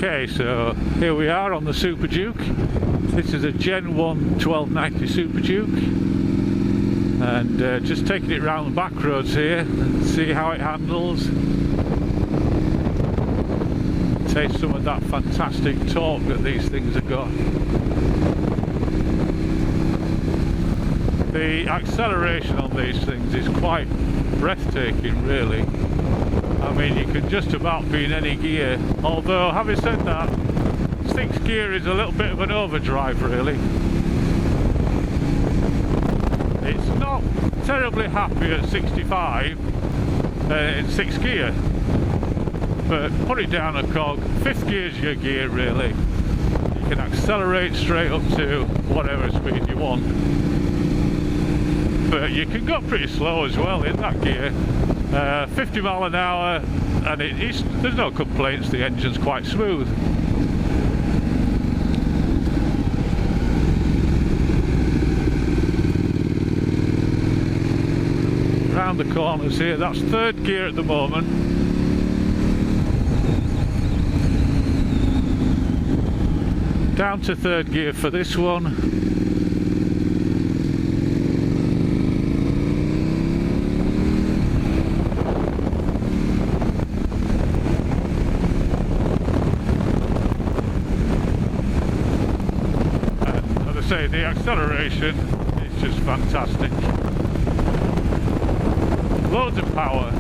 Okay, so here we are on the Superduke. This is a Gen 1 1290 Superduke, and just taking it round the back roads here and see how it handles. Taste some of that fantastic torque that these things have got. The acceleration on these things is quite breathtaking, really. I mean, you can just about be in any gear, although having said that, 6th gear is a little bit of an overdrive, really. It's not terribly happy at 65 in 6th gear, but put it down a cog, 5th gear's your gear, really. You can accelerate straight up to whatever speed you want, but you can go pretty slow as well in that gear. 50 mile an hour, and there's no complaints, the engine's quite smooth. Round the corners here, that's 3rd gear at the moment. Down to 3rd gear for this one. Say the acceleration is just fantastic. Loads of power,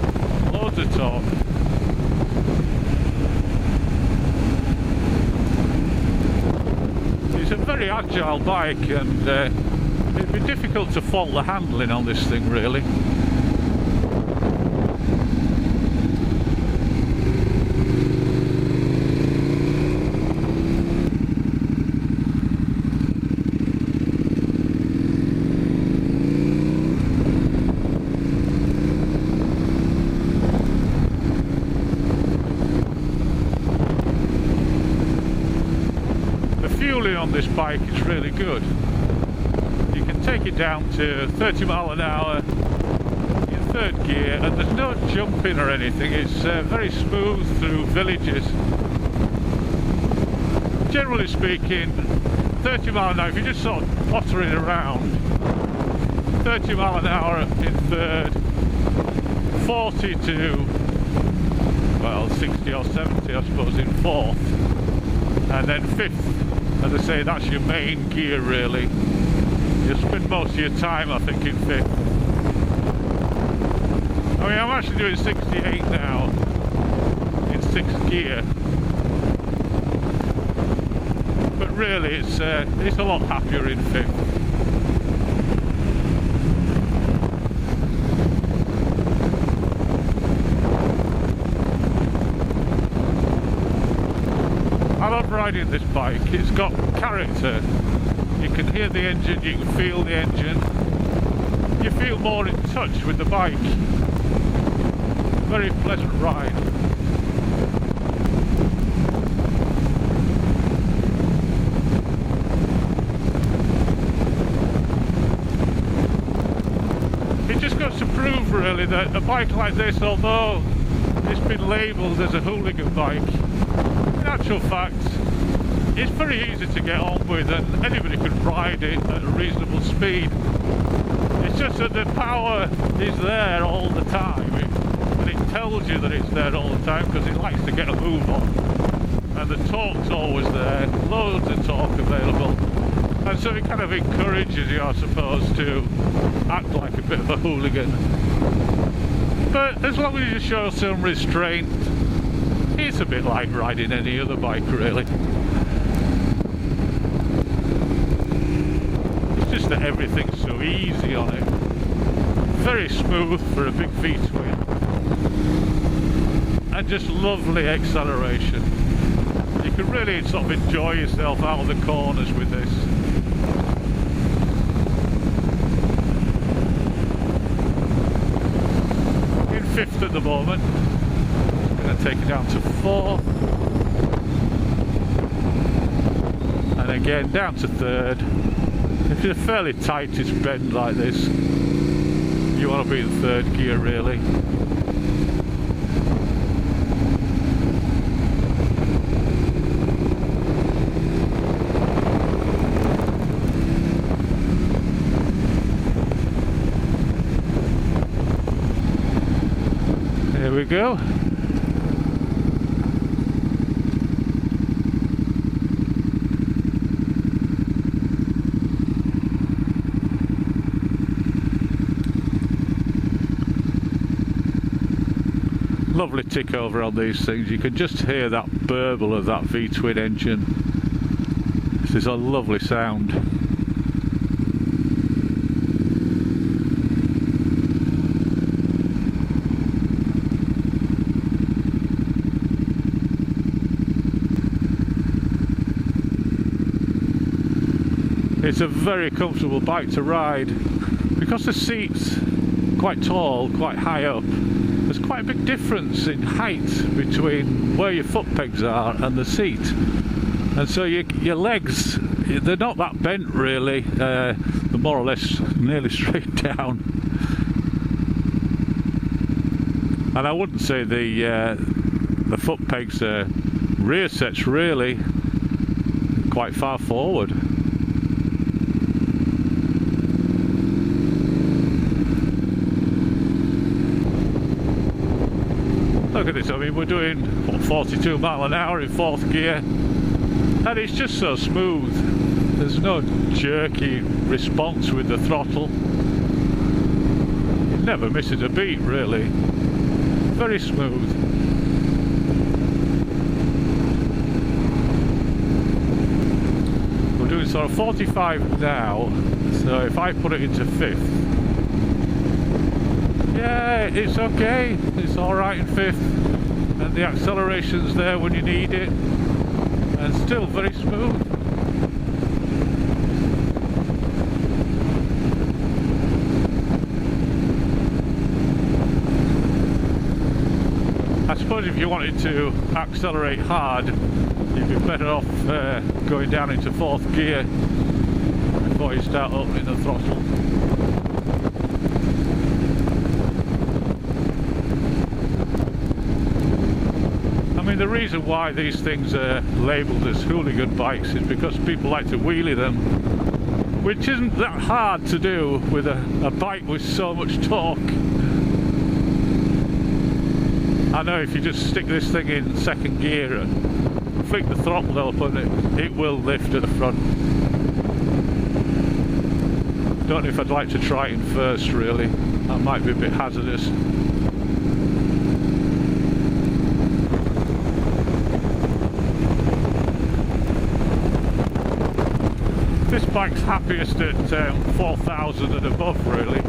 loads of torque. It's a very agile bike, and it'd be difficult to fault the handling on this thing, really. Fueling on this bike is really good. You can take it down to 30 mile an hour in 3rd gear, and there's no jumping or anything. It's very smooth through villages. Generally speaking, 30 mile an hour, if you're just sort of pottering around, 30 mile an hour in 3rd, 40 to, well, 60 or 70 I suppose in 4th, and then 5th. As I say, that's your main gear, really. You spend most of your time, I think, in 5th. I mean, I'm actually doing 68 now in 6th gear, but really it's a lot happier in 5th. I love riding this bike. It's got character. You can hear the engine, you can feel the engine. You feel more in touch with the bike. Very pleasant ride. It just goes to prove, really, that a bike like this, although it's been labelled as a hooligan bike, in actual fact, it's very easy to get on with, and anybody could ride it at a reasonable speed. It's just that the power is there all the time, and it tells you that it's there all the time because it likes to get a move on. And the torque's always there, loads of torque available, and so it kind of encourages you, I suppose, to act like a bit of a hooligan. But as long as you show some restraint, it's a bit like riding any other bike, really. It's just that everything's so easy on it. Very smooth for a big V-twin. And just lovely acceleration. You can really sort of enjoy yourself out of the corners with this. In 5th at the moment. Take it down to 4th, and again down to 3rd. If you're a fairly tightest bend like this, you want to be in 3rd gear, really. we go. Lovely tick over on these things. You can just hear that burble of that V-twin engine. This is a lovely sound. It's a very comfortable bike to ride. Because the seat's quite tall, quite high up, there's quite a big difference in height between where your foot pegs are and the seat. And so your legs, they're not that bent really, they're more or less nearly straight down. And I wouldn't say the foot pegs are rear sets really, quite far forward. Look at this, I mean we're doing what, 42 mile an hour in 4th gear, and it's just so smooth. There's no jerky response with the throttle. It never misses a beat really. Very smooth. We're doing sort of 45 now, so if I put it into 5th, yeah, it's okay, it's alright in 5th, and the acceleration's there when you need it, and still very smooth. I suppose if you wanted to accelerate hard, you'd be better off going down into 4th gear before you start opening the throttle. I mean, the reason why these things are labelled as hooligan bikes is because people like to wheelie them, which isn't that hard to do with a bike with so much torque. I know if you just stick this thing in 2nd gear and flick the throttle open, it will lift at the front. Don't know if I'd like to try it in 1st really, that might be a bit hazardous. This bike's happiest at 4,000 and above really.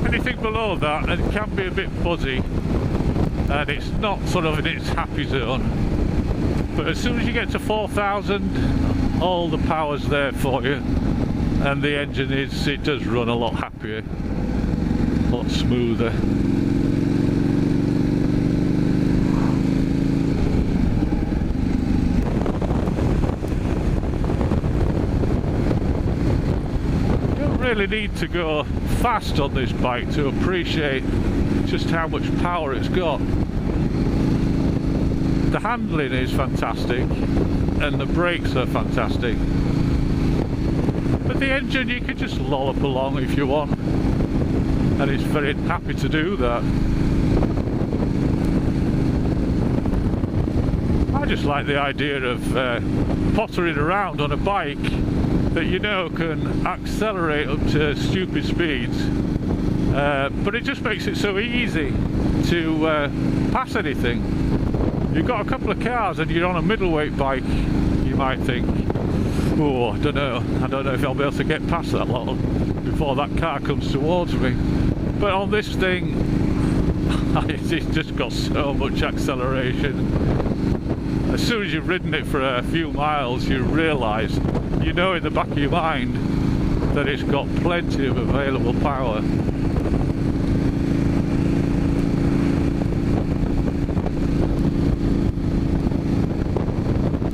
Anything below that, and it can be a bit buzzy, and it's not sort of in its happy zone. But as soon as you get to 4,000, all the power's there for you, and the engine it does run a lot happier, a lot smoother. Really need to go fast on this bike to appreciate just how much power it's got. The handling is fantastic and the brakes are fantastic, but the engine you can just lollop along if you want, and it's very happy to do that. I just like the idea of pottering around on a bike that you know can accelerate up to stupid speeds, but it just makes it so easy to pass anything. You've got a couple of cars and you're on a middleweight bike, you might think, oh, I don't know if I'll be able to get past that lot before that car comes towards me. But on this thing, it's just got so much acceleration. As soon as you've ridden it for a few miles, you realise, you know in the back of your mind, that it's got plenty of available power.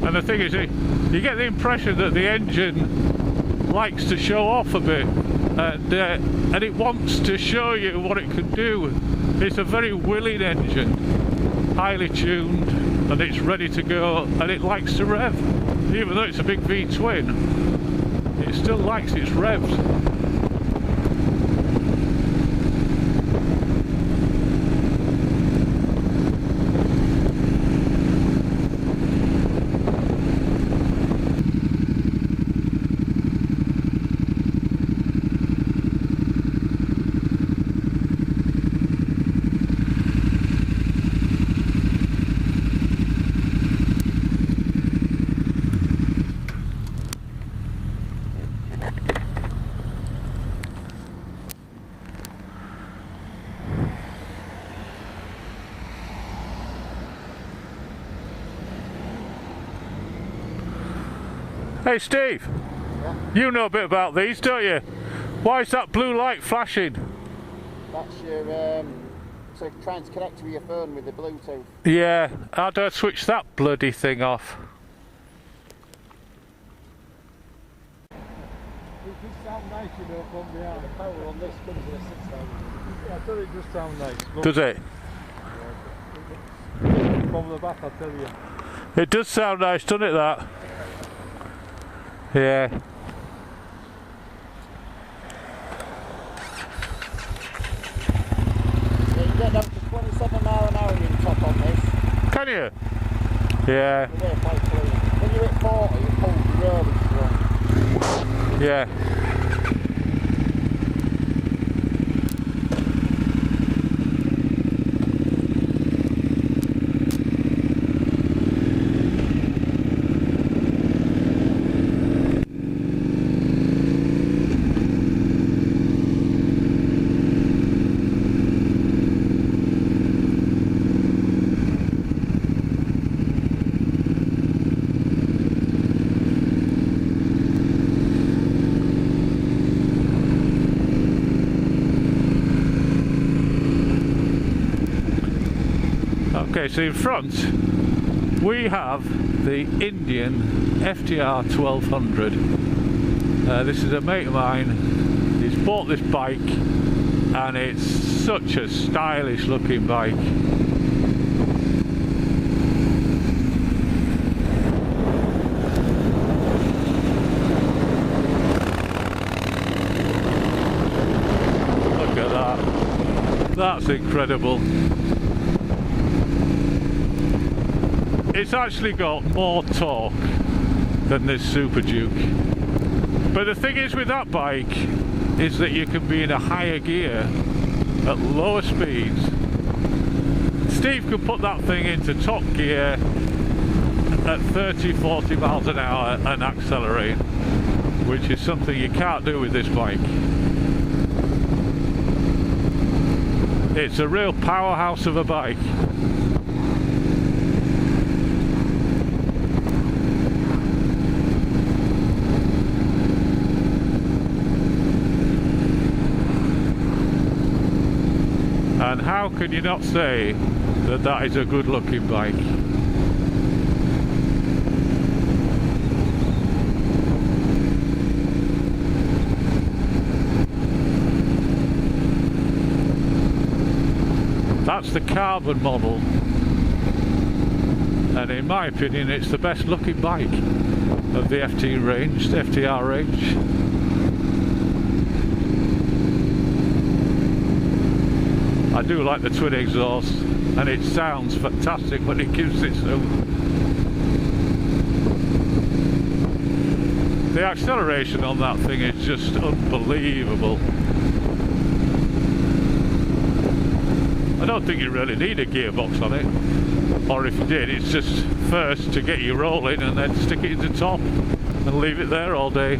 And the thing is, you get the impression that the engine likes to show off a bit, and it wants to show you what it can do. It's a very willing engine, highly tuned, and it's ready to go, and it likes to rev. Even though it's a big V-twin, it still likes its revs. Hey Steve, Yeah. you know a bit about these, don't you? Why is that blue light flashing? That's your, so trying to connect with your phone with the Bluetooth. Yeah, how do I switch that bloody thing off? It does sound nice, you know, from behind. The power on this comes with a 6,000. I thought it does sound nice. Look, Does it? from the back, I'll tell you. It does sound nice, doesn't it, that? Yeah. So you get down to 27 mile an hour in top on this. Can you? Yeah, You're there quite clean. When you hit 40, it pulls really strong. yeah. Okay, so in front we have the Indian FTR 1200. This is a mate of mine. He's bought this bike and it's such a stylish looking bike. Look at that. That's incredible. It's actually got more torque than this Superduke. But the thing is with that bike is that you can be in a higher gear at lower speeds. Steve could put that thing into top gear at 30-40 miles an hour and accelerate, which is something you can't do with this bike. It's a real powerhouse of a bike. And how can you not say that that is a good looking bike? That's the carbon model, and in my opinion it's the best looking bike of the FTR range. I do like the twin exhaust, and it sounds fantastic when it gives it so. The acceleration on that thing is just unbelievable. I don't think you really need a gearbox on it, or if you did, it's just first to get you rolling and then stick it into top and leave it there all day.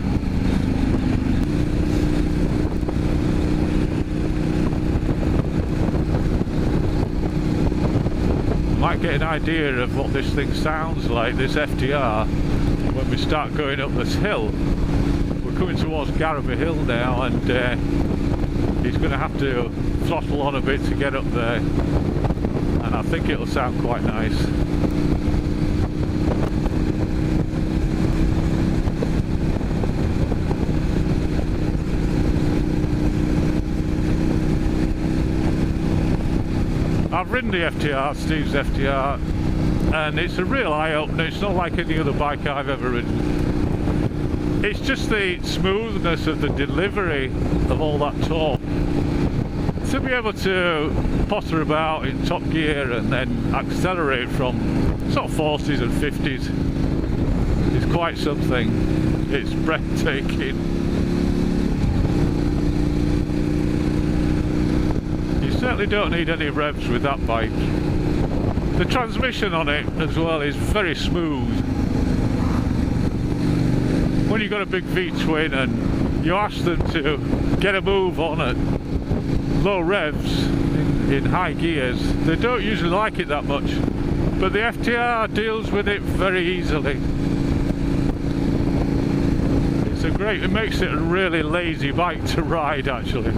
Might get an idea of what this thing sounds like, this FTR, when we start going up this hill. We're coming towards Garraby Hill now, and he's going to have to throttle on a bit to get up there, and I think it'll sound quite nice. I've ridden the FTR, Steve's FTR, and it's a real eye-opener. It's not like any other bike I've ever ridden. It's just the smoothness of the delivery of all that torque. To be able to potter about in top gear and then accelerate from sort of 40s and 50s is quite something. It's breathtaking. You certainly don't need any revs with that bike. The transmission on it as well is very smooth. When you've got a big V-twin and you ask them to get a move on at low revs in high gears, they don't usually like it that much, but the FTR deals with it very easily. It's a great, it makes it a really lazy bike to ride actually.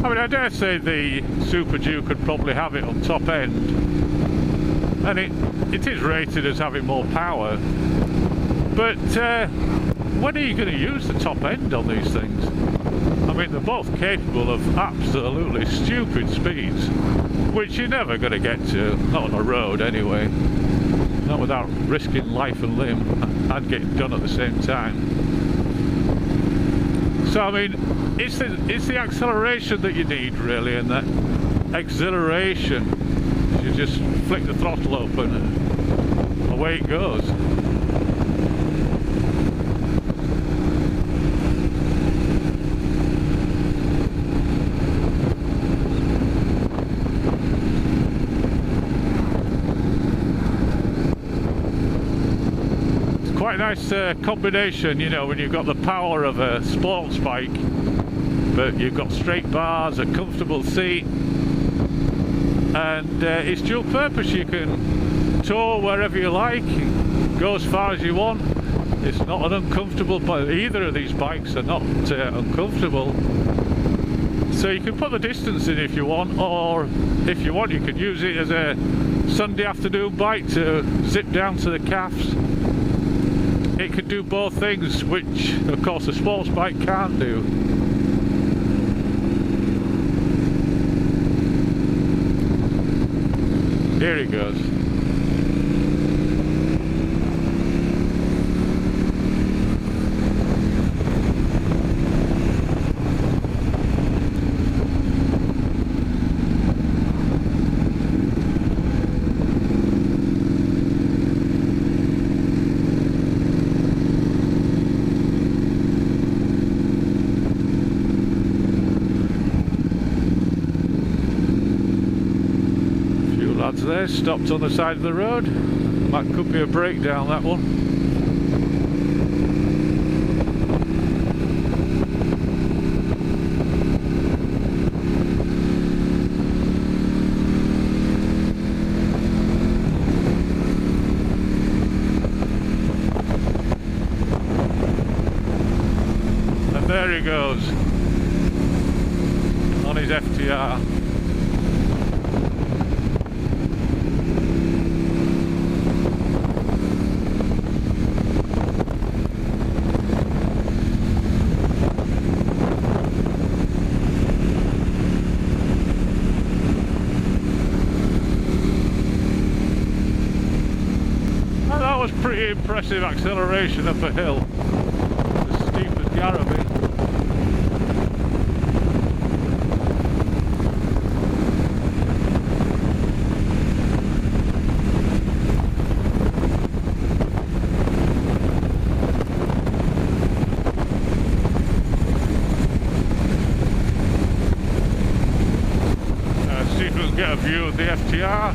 I mean, I dare say the Superduke could probably have it on top end, and it is rated as having more power, but when are you going to use the top end on these things? I mean, they're both capable of absolutely stupid speeds, which you're never going to get to, not on a road anyway, not without risking life and limb and getting done at the same time. So I mean, it's the acceleration that you need really, and that exhilaration. You just flick the throttle open and away it goes. It's quite a nice combination, you know, when you've got the power of a sports bike, but you've got straight bars, a comfortable seat, and it's dual purpose. You can tow wherever you like, go as far as you want. It's not an uncomfortable, but either of these bikes are not uncomfortable. So you can put the distance in if you want, or if you want you can use it as a Sunday afternoon bike to zip down to the calves. It can do both things, which of course a sports bike can't do. Here he goes. Lads there, stopped on the side of the road. That could be a breakdown, that one. And there he goes on his FTR. Pretty impressive acceleration up a hill, as steep as Garrowby. See if we can get a view of the FTR.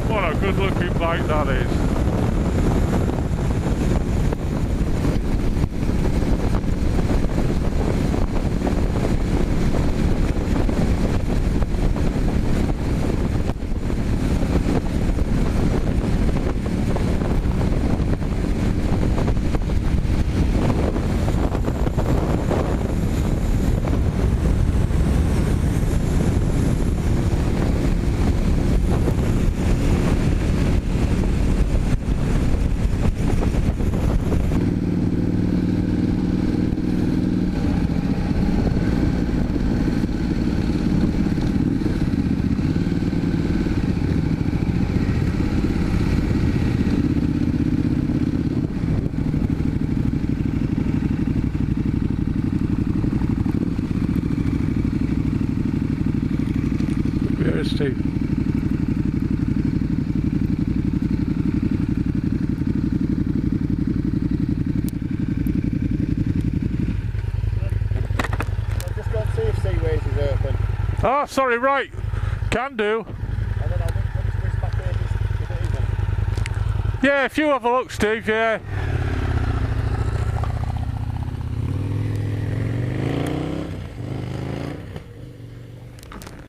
What a good looking bike that is. Steve. I'll just go and see if Seaways is open. Oh, sorry, right. Can do. And then I'll switch back over with it again. Yeah, if you have a look, Steve, yeah.